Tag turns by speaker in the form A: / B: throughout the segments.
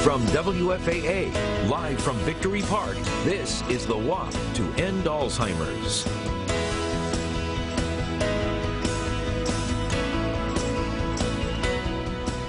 A: From WFAA, live from Victory Park, this is the Walk to End Alzheimer's.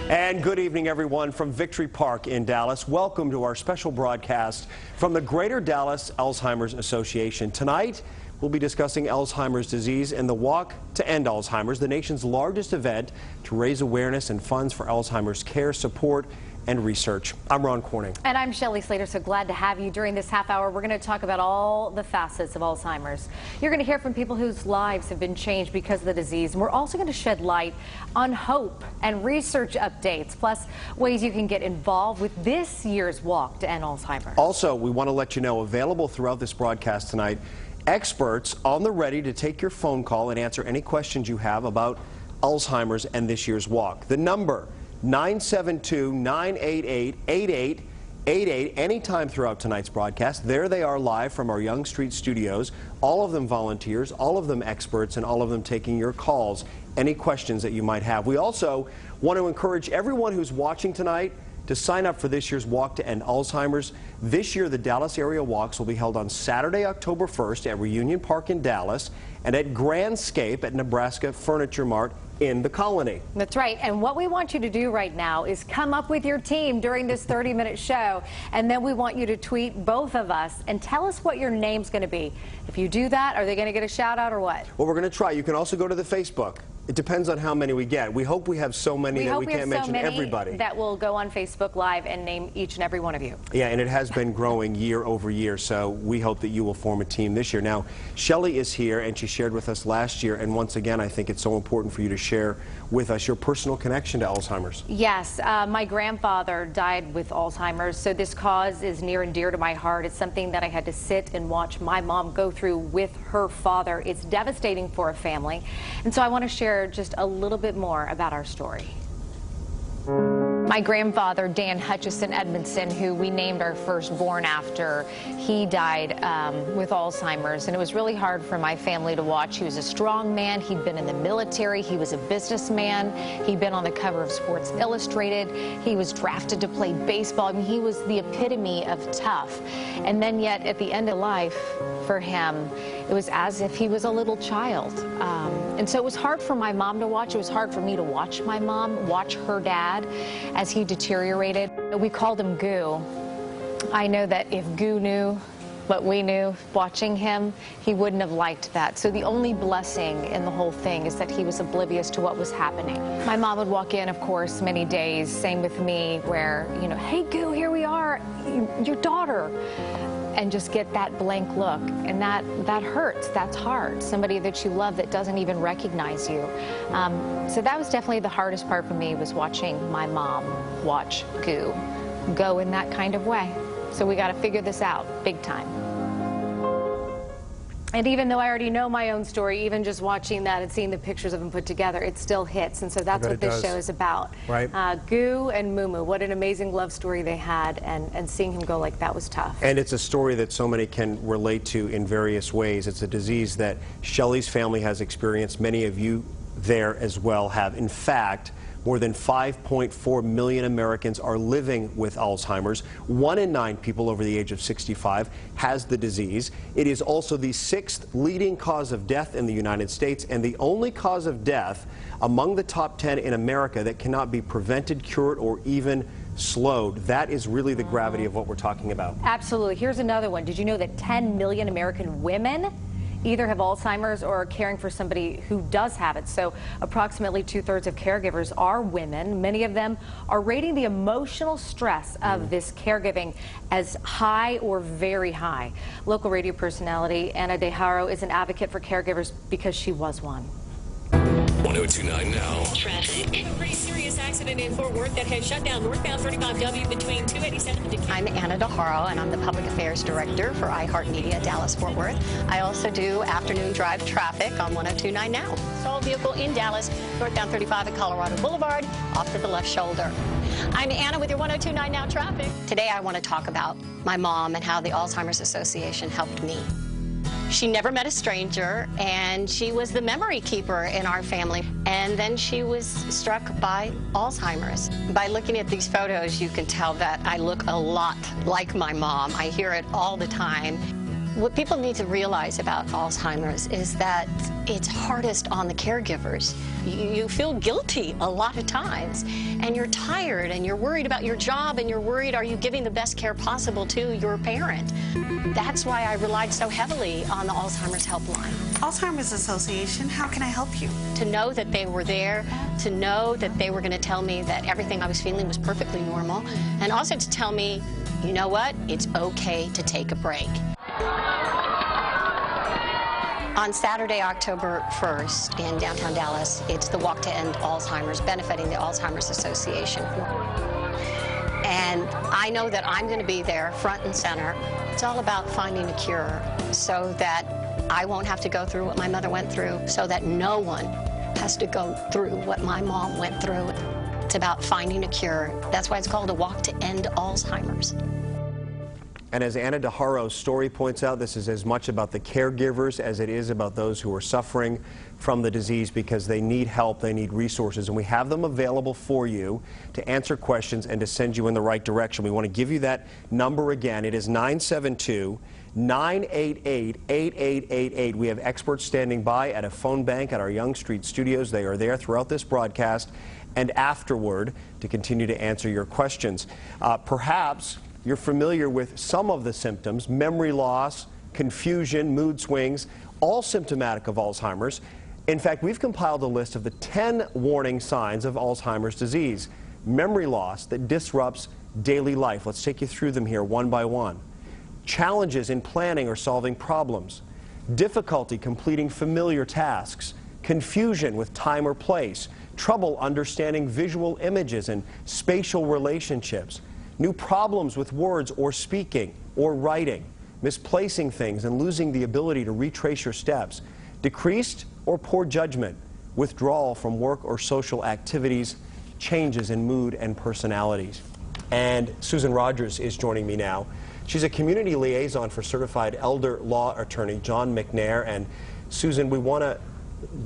B: And good evening, everyone, from Victory Park in Dallas. Welcome to our special broadcast from the Greater Dallas Alzheimer's Association. Tonight, we'll be discussing Alzheimer's disease and the Walk to End Alzheimer's, the nation's largest event to raise awareness and funds for Alzheimer's care, support, and research. I'm Ron Corning.
C: And I'm Shelley Slater, so glad to have you. During this half hour, we're going to talk about all the facets of Alzheimer's. You're going to hear from people whose lives have been changed because of the disease. And we're also going to shed light on hope and research updates, plus ways you can get involved with this year's Walk to End Alzheimer's.
B: Also, we want to let you know, available throughout this broadcast tonight, experts on the ready to take your phone call and answer any questions you have about Alzheimer's and this year's walk. The number, 972-988-8888, anytime throughout tonight's broadcast. There they are, live from our Young Street studios, all of them volunteers, all of them experts, and all of them taking your calls, any questions that you might have. We also want to encourage everyone who's watching tonight to sign up for this year's Walk to End Alzheimer's. This year, the Dallas area walks will be held on Saturday, October 1st at Reunion Park in Dallas and at Grandscape at Nebraska Furniture Mart in the Colony.
C: That's right. And what we want you to do right now is come up with your team during this 30-minute show, and then we want you to tweet both of us and tell us what your name's going to be. If you do that, are they going to get a shout out or what?
B: Well, we're going to try. You can also go to the Facebook. It depends on how many we get. We hope we have so many that we can't mention everybody.
C: That will go on Facebook Live and name each and every one of you.
B: Yeah, and it has been growing year over year, so we hope that you will form a team this year. Now, Shelley is here, and she shared with us last year, and once again, I think it's so important for you to share with us your personal connection to Alzheimer's.
C: Yes, my grandfather died with Alzheimer's, so this cause is near and dear to my heart. It's something that I had to sit and watch my mom go through with her father. It's devastating for a family, and so I want to share just a little bit more about our story. My grandfather, Dan Hutchison Edmondson, who we named our firstborn after, he died with Alzheimer's, and it was really hard for my family to watch. He was a strong man. He'd been in the military. He was a businessman. He'd been on the cover of Sports Illustrated. He was drafted to play baseball. I mean, he was the epitome of tough. And then yet, at the end of life, for him, it was as if he was a little child. And so it was hard for my mom to watch. It was hard for me to watch my mom, watch her dad as he deteriorated. We called him Goo. I know that if Goo knew what we knew watching him, he wouldn't have liked that. So the only blessing in the whole thing is that he was oblivious to what was happening. My mom would walk in, of course, many days, same with me, where, you know, hey, Goo, here we are, your daughter. And just get that blank look, and that hurts. That's hard. Somebody that you love that doesn't even recognize you. So that was definitely the hardest part for me, was watching my mom watch Goo go in that kind of way. So we got to figure this out big time. And even though I already know my own story, even just watching that and seeing the pictures of them put together, it still hits. And so that's what this show is about.
B: Right.
C: Goo and Mumu, what an amazing love story they had, and seeing him go like that was tough.
B: And it's a story that so many can relate to in various ways. It's a disease that Shelley's family has experienced. Many of you there as well have. In fact, more than 5.4 million Americans are living with Alzheimer's. 1 in 9 people over the age of 65 has the disease. It is also the 6th leading cause of death in the United States, and the only cause of death among the top 10 in America that cannot be prevented, cured, or even slowed. That is really the gravity of what we're talking about.
C: Absolutely. Here's another one. Did you know that 10 million American women either have Alzheimer's or are caring for somebody who does have it? So approximately 2/3 of caregivers are women. Many of them are rating the emotional stress of this caregiving as high or very high. Local radio personality Anna Deharo is an advocate for caregivers because she was one.
D: 1029 now.
E: Traffic. A pretty serious accident in Fort Worth that has shut down northbound 35W between 287 and Decatur.
F: I'm Anna Deharo, and I'm the Public Affairs Director for iHeartMedia Dallas-Fort Worth. I also do afternoon drive traffic on 1029 now. Stalled vehicle in Dallas, northbound 35 at Colorado Boulevard, off to the left shoulder. I'm Anna with your 1029 Now traffic. Today I want to talk about my mom and how the Alzheimer's Association helped me. She never met a stranger, and she was the memory keeper in our family. And then she was struck by Alzheimer's. By looking at these photos, you can tell that I look a lot like my mom. I hear it all the time. What people need to realize about Alzheimer's is that it's hardest on the caregivers. You feel guilty a lot of times, and you're tired, and you're worried about your job, and you're worried, are you giving the best care possible to your parent? That's why I relied so heavily on the Alzheimer's Helpline.
G: Alzheimer's Association, how can I help you?
F: To know that they were there, to know that they were going to tell me that everything I was feeling was perfectly normal, and also to tell me, you know what, it's okay to take a break. On Saturday, October 1st in downtown Dallas, it's the Walk to End Alzheimer's, benefiting the Alzheimer's Association. And I know that I'm going to be there front and center. It's all about finding a cure so that I won't have to go through what my mother went through, so that no one has to go through what my mom went through. It's about finding a cure. That's why it's called a Walk to End Alzheimer's.
B: And as Anna Deharo's story points out, this is as much about the caregivers as it is about those who are suffering from the disease, because they need help, they need resources, and we have them available for you to answer questions and to send you in the right direction. We want to give you that number again. It is 972-988-8888. We have experts standing by at a phone bank at our Young Street studios. They are there throughout this broadcast and afterward to continue to answer your questions. Perhaps you're familiar with some of the symptoms: memory loss, confusion, mood swings, all symptomatic of Alzheimer's. In fact, we've compiled a list of the 10 warning signs of Alzheimer's disease. Memory loss that disrupts daily life. Let's take you through them here one by one. Challenges in planning or solving problems. Difficulty completing familiar tasks. Confusion with time or place. Trouble understanding visual images and spatial relationships. New problems with words or speaking or writing, misplacing things and losing the ability to retrace your steps, decreased or poor judgment, withdrawal from work or social activities, changes in mood and personalities. And Susan Rogers is joining me now. She's a community liaison for certified elder law attorney John McNair. And Susan, we want to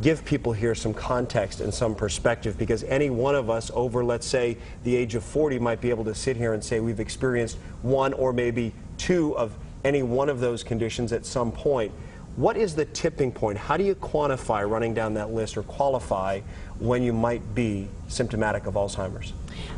B: give people here some context and some perspective, because any one of us over, let's say, the age of 40 might be able to sit here and say we've experienced one or maybe two of any one of those conditions at some point. What is the tipping point? How do you quantify, running down that list, or qualify when you might be symptomatic of Alzheimer's?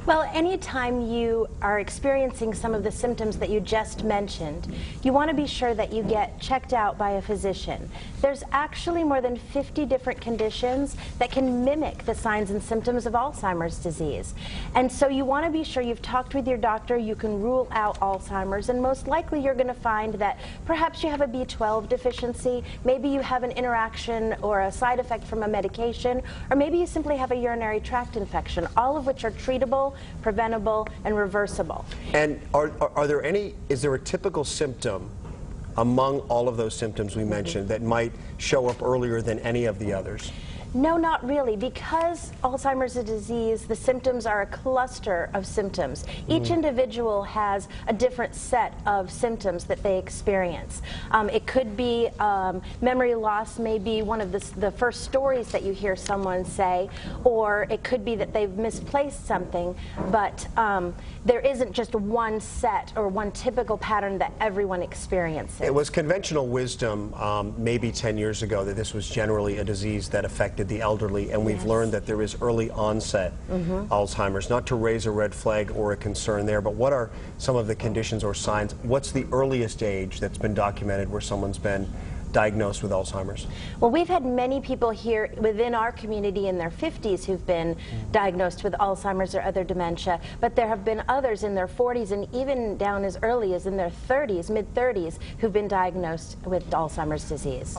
H: Well, anytime you are experiencing some of the symptoms that you just mentioned, you want to be sure that you get checked out by a physician. There's actually more than 50 different conditions that can mimic the signs and symptoms of Alzheimer's disease. And so you want to be sure you've talked with your doctor, you can rule out Alzheimer's, and most likely you're going to find that perhaps you have a B12 deficiency, maybe you have an interaction or a side effect from a medication, or maybe you simply have a urinary tract infection, all of which are treatable, preventable, and reversible.
B: And is there a typical symptom among all of those symptoms we mentioned that might show up earlier than any of the others?
H: No, not really. Because Alzheimer's disease, the symptoms are a cluster of symptoms. Each individual has a different set of symptoms that they experience. It could be memory loss, may be one of the first stories that you hear someone say, or it could be that they've misplaced something, but there isn't just one set or one typical pattern that everyone experiences. It
B: was conventional wisdom maybe 10 years ago that this was generally a disease that affected the elderly, and we've learned that there is early onset Alzheimer's. Not to raise a red flag or a concern there, but what are some of the conditions or signs? What's the earliest age that's been documented where someone's been diagnosed with Alzheimer's?
H: Well, we've had many people here within our community in their 50s who've been diagnosed with Alzheimer's or other dementia, but there have been others in their 40s and even down as early as in their 30s, mid-30s, who've been diagnosed with Alzheimer's disease.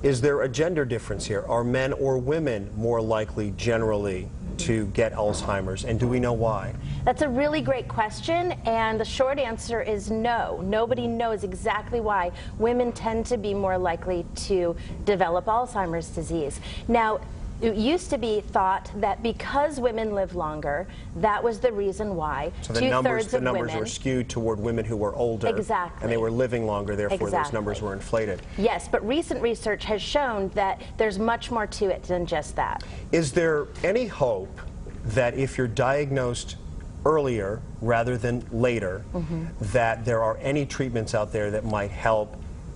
B: Is there a gender difference here? Are men or women more likely generally to get Alzheimer's, and do we know why?
H: That's a really great question, and the short answer is no. Nobody knows exactly why women tend to be more likely to develop Alzheimer's disease. Now, It used to be thought that because women live longer, that was the reason why.
B: So the numbers were skewed toward women who were older.
H: Exactly.
B: And they were living longer, therefore
H: Exactly.
B: those numbers were inflated.
H: Yes, but recent research has shown that there's much more to it than just that.
B: Is there any hope that if you're diagnosed earlier rather than later, that there are any treatments out there that might help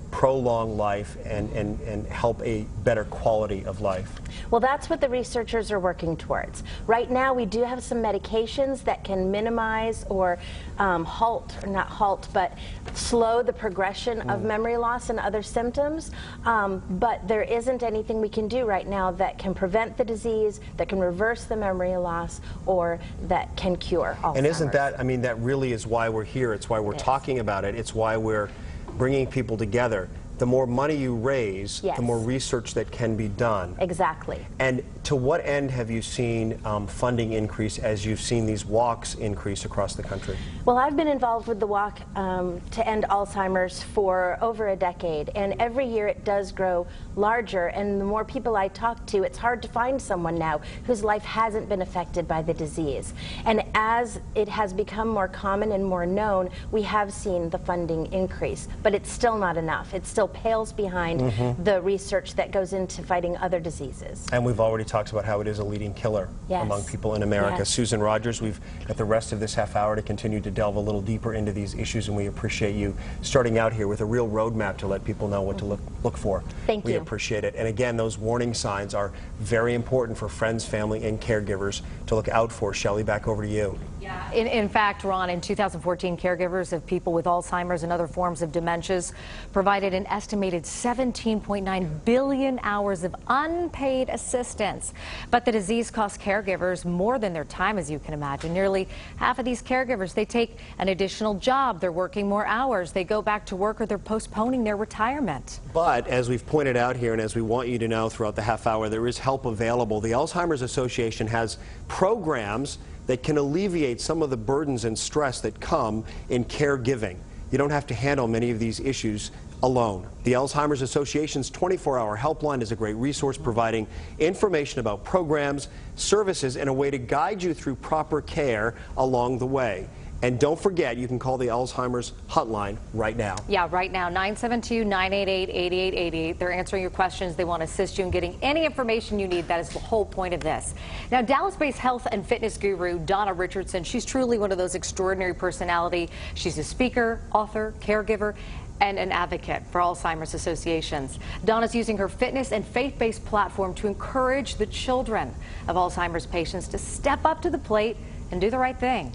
B: prolong life and help a better quality of life?
H: Well, that's what the researchers are working towards. Right now, we do have some medications that can minimize or but slow the progression of memory loss and other symptoms. But there isn't anything we can do right now that can prevent the disease, that can reverse the memory loss, or that can cure Alzheimer's.
B: And isn't that, I mean, that really is why we're here. It's why we're talking about it. It's why we're bringing people together. The more money you raise, the more research that can be done.
H: Exactly.
B: And to what end have you seen funding increase as you've seen these walks increase across the country?
H: Well, I've been involved with the Walk to End Alzheimer's for over a decade, and every year it does grow larger, and the more people I talk to, it's hard to find someone now whose life hasn't been affected by the disease. And as it has become more common and more known, we have seen the funding increase, but it's still not enough. It still pales behind the research that goes into fighting other diseases.
B: And we've already talked about how it is a leading killer among people in America. Susan Rogers, we've got the rest of this half hour to continue to delve a little deeper into these issues, and we appreciate you starting out here with a real roadmap to let people know what to look for.
H: Thank you.
B: We appreciate it. And again, those warning signs are very important for friends, family, and caregivers to look out for. Shelley, back over to you.
C: Yeah. In fact, Ron, in 2014, caregivers of people with Alzheimer's and other forms of dementias provided an estimated 17.9 billion hours of unpaid assistance. But the disease costs caregivers more than their time, as you can imagine. Nearly half of these caregivers, they take an additional job. They're working more hours. They go back to work, or they're postponing their retirement.
B: But as we've pointed out here, and as we want you to know throughout the half hour, there is help available. The Alzheimer's Association has programs that can alleviate some of the burdens and stress that come in caregiving. You don't have to handle many of these issues alone. The Alzheimer's Association's 24-hour helpline is a great resource, providing information about programs, services, and a way to guide you through proper care along the way. And don't forget, you can call the Alzheimer's hotline right now.
C: Yeah, right now, 972-988-8888. They're answering your questions. They want to assist you in getting any information you need. That is the whole point of this. Now, Dallas-based health and fitness guru Donna Richardson, she's truly one of those extraordinary personalities. She's a speaker, author, caregiver, and an advocate for Alzheimer's associations. Donna's using her fitness and faith-based platform to encourage the children of Alzheimer's patients to step up to the plate and do the right thing.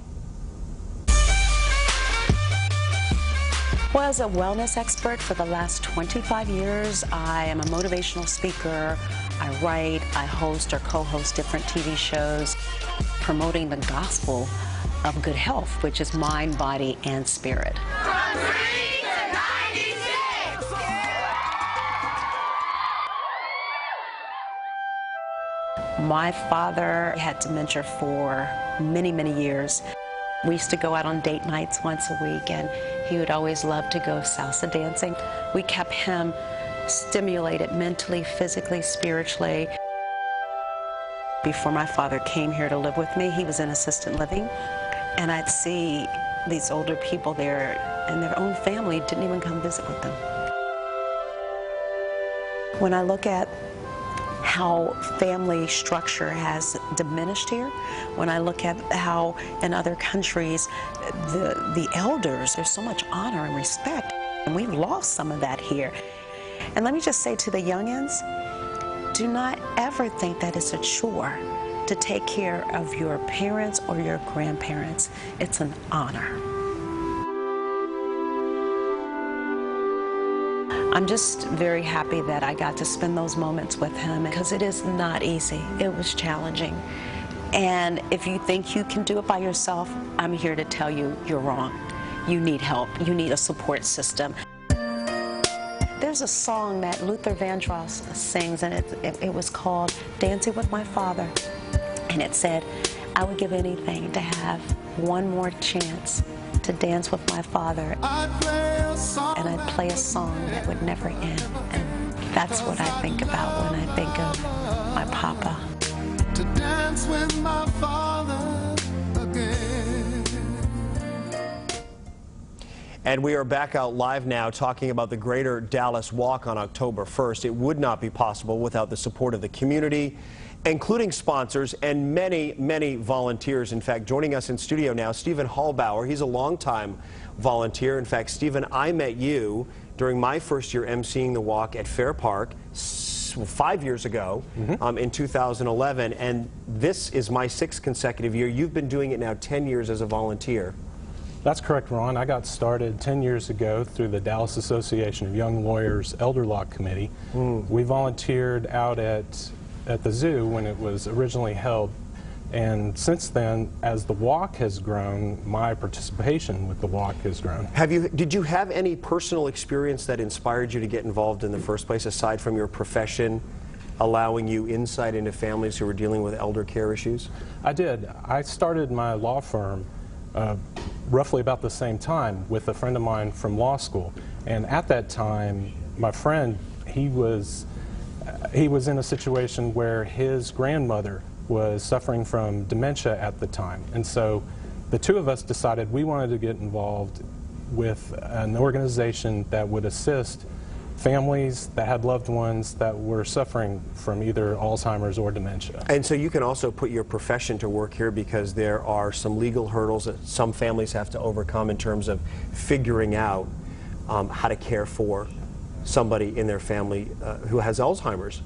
I: Well, as a wellness expert for the last 25 years, I am a motivational speaker. I write, I host or co-host different TV shows promoting the gospel of good health, which is mind, body, and spirit.
J: From 3 to 96!
I: My father had dementia for many, many years. We used to go out on date nights once a week, and he would always love to go salsa dancing. We kept him stimulated mentally, physically, spiritually. Before my father came here to live with me, he was in assisted living, and I'd see these older people there, and their own family didn't even come visit with them. When I look at how family structure has diminished here, when I look at how in other countries the elders, there's so much honor and respect, and we've lost some of that here. And let me just say to the youngins, do not ever think that it's a chore to take care of your parents or your grandparents. It's an honor. I'm just very happy that I got to spend those moments with him, because it is not easy. It was challenging. And if you think you can do it by yourself, I'm here to tell you you're wrong. You need help. You need a support system. There's a song that Luther Vandross sings, and it was called Dancing with My Father. And it said, I would give anything to have one more chance to dance with my father. And I'd play a song that would never end. And that's what I think about when I think of my papa.
J: To dance with my father again.
B: And we are back out live now talking about the Greater Dallas Walk on October 1st. It would not be possible without the support of the community, including sponsors and many, many volunteers. In fact, joining us in studio now, Stephen Hallbauer. He's a longtime volunteer. In fact, Stephen, I met you during my first year emceeing the walk at Fair Park 5 years ago, in 2011, and this is my 6th consecutive year. You've been doing it now 10 years as a volunteer.
K: That's correct, Ron. I got started 10 years ago through the Dallas Association of Young Lawyers Elder Law Committee. We volunteered out at the zoo when it was originally held, and since then, as the walk has grown, my participation with the walk has grown.
B: Did you have any personal experience that inspired you to get involved in the first place, aside from your profession allowing you insight into families who were dealing with elder care issues?
K: I did. I started my law firm roughly about the same time with a friend of mine from law school, and at that time, my friend, he was in a situation where his grandmother was suffering from dementia at the time, and so the two of us decided we wanted to get involved with an organization that would assist families that had loved ones that were suffering from either Alzheimer's or dementia.
B: And so you can also put your profession to work here, because there are some legal hurdles that some families have to overcome in terms of figuring out how to care for somebody in their family who has Alzheimer's.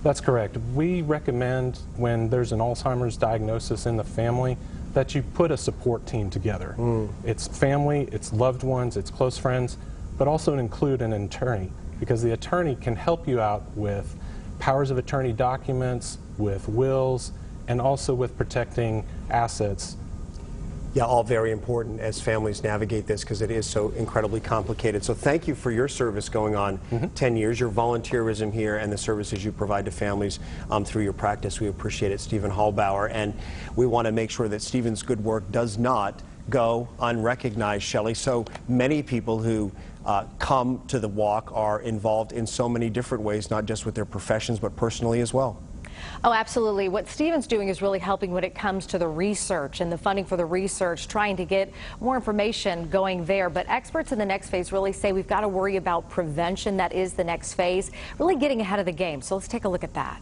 K: That's correct. We recommend when there's an Alzheimer's diagnosis in the family that you put a support team together. It's family, it's loved ones, it's close friends, but also include an attorney, because the attorney can help you out with powers of attorney documents, with wills, and also with protecting assets.
B: Yeah, all very important as families navigate this, because it is so incredibly complicated. So thank you for your service going on 10 years, your volunteerism here, and the services you provide to families through your practice. We appreciate it, Stephen Hallbauer, and we want to make sure that Stephen's good work does not go unrecognized, Shelley. So many people who come to the walk are involved in so many different ways, not just with their professions, but personally as well.
C: Oh, absolutely. What Stephen's doing is really helping when it comes to the research and the funding for the research, trying to get more information going there. But experts in the next phase really say we've got to worry about prevention. That is the next phase, really getting ahead of the game. So let's take a look at that.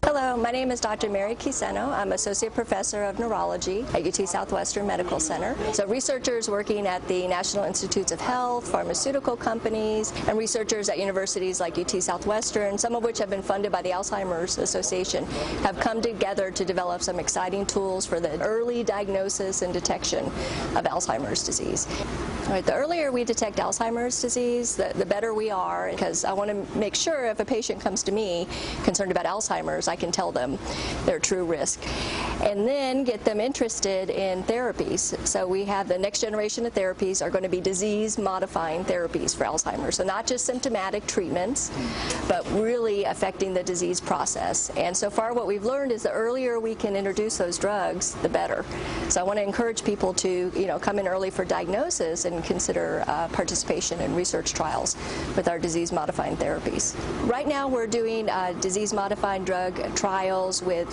L: Hello, my name is Dr. Mary Castano. I'm Associate Professor of Neurology at UT Southwestern Medical Center. So researchers working at the National Institutes of Health, pharmaceutical companies, and researchers at universities like UT Southwestern, some of which have been funded by the Alzheimer's Association, have come together to develop some exciting tools for the early diagnosis and detection of Alzheimer's disease. All right, the earlier we detect Alzheimer's disease, the better we are, because I want to make sure if a patient comes to me concerned about Alzheimer's, I can tell them their true risk, and then get them interested in therapies. So we have the next generation of therapies are going to be disease-modifying therapies for Alzheimer's. So not just symptomatic treatments, but really affecting the disease process. And so far what we've learned is the earlier we can introduce those drugs, the better. So I want to encourage people to, come in early for diagnosis and consider participation in research trials with our disease-modifying therapies. Right now we're doing disease-modifying drug trials with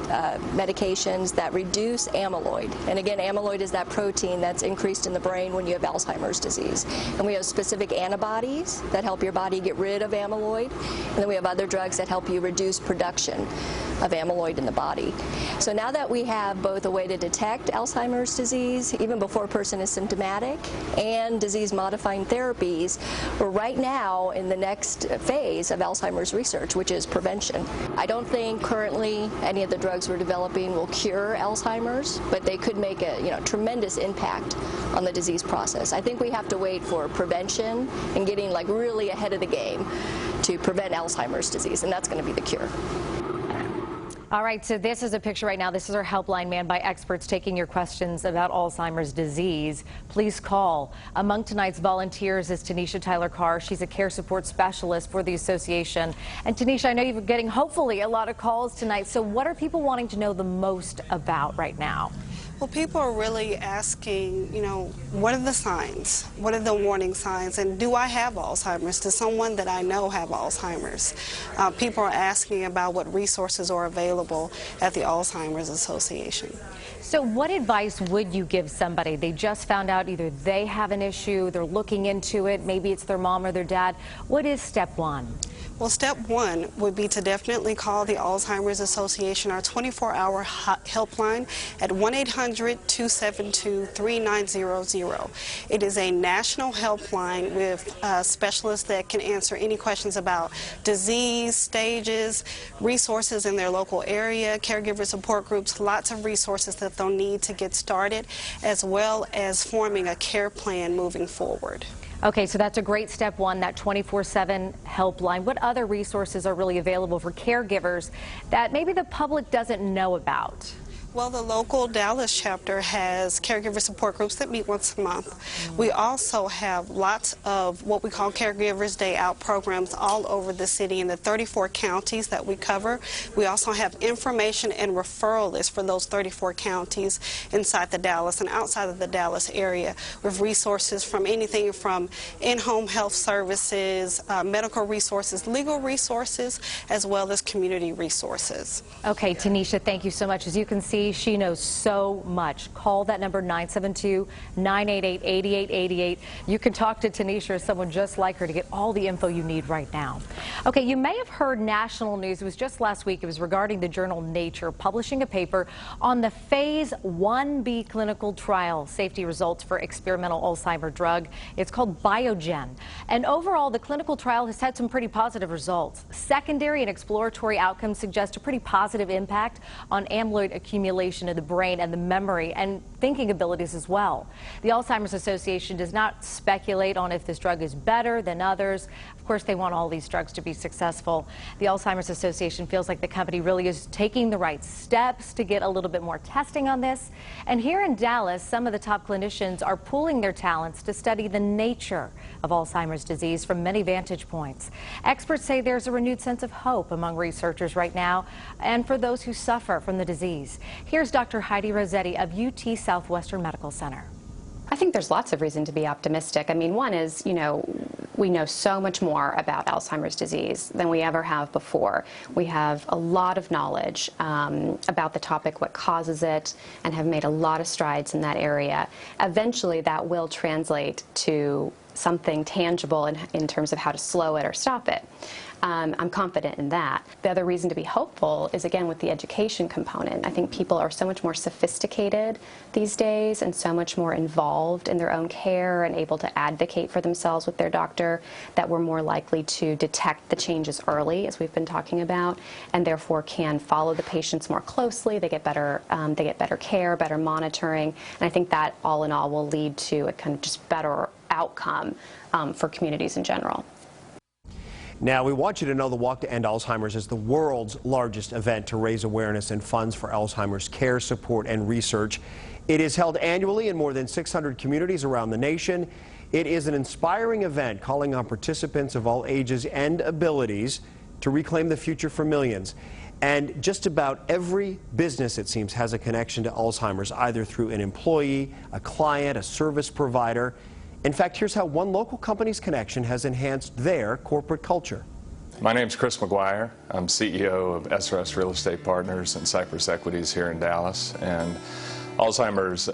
L: medications that reduce amyloid. And again, amyloid is that protein that's increased in the brain when you have Alzheimer's disease. And we have specific antibodies that help your body get rid of amyloid. And then we have other drugs that help you reduce production of amyloid in the body. So now that we have both a way to detect Alzheimer's disease even before a person is symptomatic and disease-modifying therapies, we're right now in the next phase of Alzheimer's research, which is prevention. I don't think currently any of the drugs we're developing will cure Alzheimer's, but they could make a tremendous impact on the disease process. I think we have to wait for prevention and getting really ahead of the game to prevent Alzheimer's disease, and that's going to be the cure.
C: All right, so this is a picture right now. This is our helpline manned by experts taking your questions about Alzheimer's disease. Please call. Among tonight's volunteers is Tanisha Tyler Carr. She's a care support specialist for the association. And Tanisha, I know you're getting hopefully a lot of calls tonight. So what are people wanting to know the most about right now?
G: Well, people are really asking, you know, what are the signs? What are the warning signs? And do I have Alzheimer's? Does someone that I know have Alzheimer's? People are asking about what resources are available at the Alzheimer's Association.
C: So what advice would you give somebody? They just found out either they have an issue, they're looking into it, maybe it's their mom or their dad. What is step one?
G: Well, step one would be to definitely call the Alzheimer's Association, our 24-hour helpline at 1-800-272-3900. It is a national helpline with specialists that can answer any questions about disease, stages, resources in their local area, caregiver support groups, lots of resources that they'll need to get started, as well as forming a care plan moving forward.
C: Okay, so that's a great step one, that 24/7 helpline. What other resources are really available for caregivers that maybe the public doesn't know about?
G: Well, the local Dallas chapter has caregiver support groups that meet once a month. We also have lots of what we call Caregivers Day Out programs all over the city in the 34 counties that we cover. We also have information and referral lists for those 34 counties inside the Dallas and outside of the Dallas area, with resources from anything from in-home health services, medical resources, legal resources, as well as community resources.
C: Okay, Tanisha, thank you so much. As you can see, she knows so much. Call that number, 972-988-8888. You can talk to Tanisha or someone just like her to get all the info you need right now. Okay, you may have heard national news. It was just last week. It was regarding the journal Nature publishing a paper on the Phase 1B clinical trial safety results for experimental Alzheimer drug. It's called Biogen. And overall, the clinical trial has had some pretty positive results. Secondary and exploratory outcomes suggest a pretty positive impact on amyloid accumulation in the brain and the memory and thinking abilities as well. The Alzheimer's Association does not speculate on if this drug is better than others. Of course, they want all these drugs to be successful. The Alzheimer's Association feels like the company really is taking the right steps to get a little bit more testing on this. And here in Dallas, some of the top clinicians are pooling their talents to study the nature of Alzheimer's disease from many vantage points. Experts say there's a renewed sense of hope among researchers right now and for those who suffer from the disease. Here's Dr. Heidi Rossetti of UT Southwestern Medical Center.
M: I think there's lots of reason to be optimistic. I mean, one is, you know, we know so much more about Alzheimer's disease than we ever have before. We have a lot of knowledge about the topic, what causes it, and have made a lot of strides in that area. Eventually, that will translate to something tangible in terms of how to slow it or stop it. I'm confident in that. The other reason to be hopeful is, again, with the education component. I think people are so much more sophisticated these days and so much more involved in their own care and able to advocate for themselves with their doctor that we're more likely to detect the changes early, as we've been talking about, and therefore can follow the patients more closely. They get better care, better monitoring, and I think that all in all will lead to a kind of just better outcome for communities in general.
B: Now, we want you to know the Walk to End Alzheimer's is the world's largest event to raise awareness and funds for Alzheimer's care, support, and research. It is held annually in more than 600 communities around the nation. It is an inspiring event calling on participants of all ages and abilities to reclaim the future for millions. And just about every business, it seems, has a connection to Alzheimer's, either through an employee, a client, a service provider. In fact, here's how one local company's connection has enhanced their corporate culture.
N: My name's Chris McGuire. I'm CEO of SRS Real Estate Partners and Cypress Equities here in Dallas. And Alzheimer's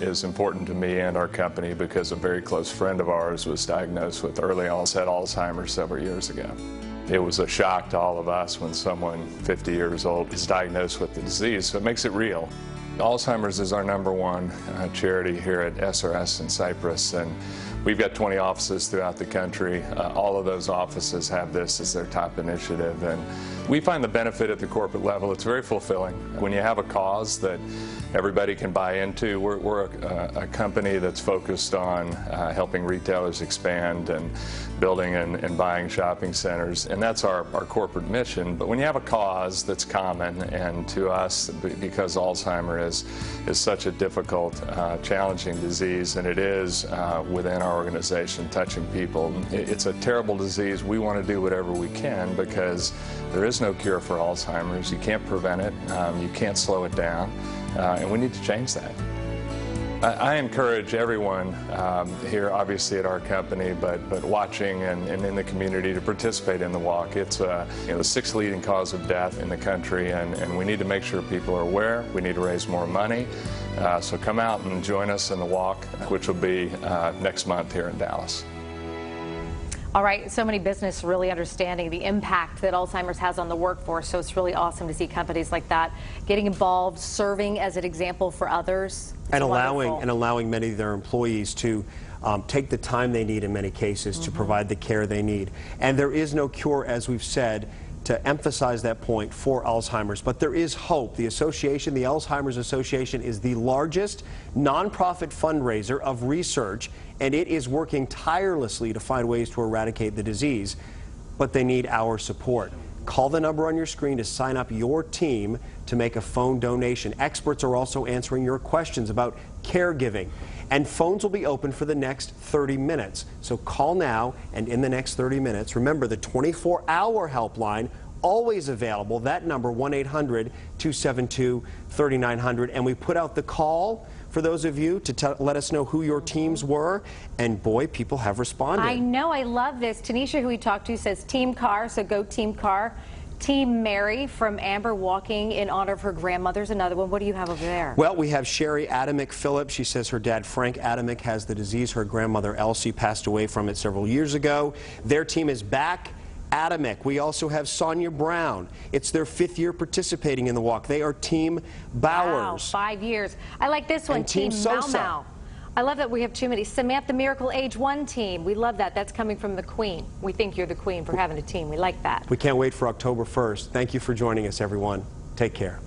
N: is important to me and our company because a very close friend of ours was diagnosed with early onset Alzheimer's several years ago. It was a shock to all of us when someone 50 years old is diagnosed with the disease, so it makes it real. Alzheimer's is our #1 charity here at SRS in Cypress, and we've got 20 offices throughout the country. All of those offices have this as their top initiative, and we find the benefit at the corporate level. It's very fulfilling. When you have a cause that everybody can buy into, we're a company that's focused on helping retailers expand and building and buying shopping centers, and that's our corporate mission. But when you have a cause that's common, and to us, because Alzheimer is such a difficult, challenging disease, and it is within our organization, touching people. It's a terrible disease. We want to do whatever we can because there is no cure for Alzheimer's. You can't prevent it. You can't slow it down. And we need to change that. I encourage everyone here, obviously at our company, but watching and in the community to participate in the walk. It's the 6th leading cause of death in the country, and we need to make sure people are aware. We need to raise more money. So come out and join us in the walk, which will be next month here in Dallas.
C: All right, so many business really understanding the impact that Alzheimer's has on the workforce, so it's really awesome to see companies like that getting involved, serving as an example for others.
B: And allowing many of their employees to take the time they need in many cases to provide the care they need. And there is no cure, as we've said, to emphasize that point, for Alzheimer's. But there is hope. The association, the Alzheimer's Association, is the largest nonprofit fundraiser of research, and it is working tirelessly to find ways to eradicate the disease. But they need our support. Call the number on your screen to sign up your team to make a phone donation. Experts are also answering your questions about caregiving. And phones will be open for the next 30 minutes. So call now, and in the next 30 minutes, remember the 24-hour helpline, always available. That number, 1-800-272-3900. And we put out the call for those of you to let us know who your teams were. And boy, people have responded.
C: I know, I love this. Tanisha, who we talked to, says Team Car, so go Team Car. Team Mary from Amber walking in honor of her grandmother's another one. What do you have over there?
B: Well, we have Sherry Adamick Phillips. She says her dad, Frank Adamick, has the disease. Her grandmother, Elsie, passed away from it several years ago. Their team is back. Adamick. We also have Sonia Brown. It's their 5th year participating in the walk. They are Team Bowers.
C: Wow, 5 years. I like this one,
B: And Team Sosa.
C: Mau. I love that we have too many. Samantha Miracle Age 1 team. We love that. That's coming from the Queen. We think you're the Queen for having a team. We like that.
B: We can't wait for October 1st. Thank you for joining us, everyone. Take care.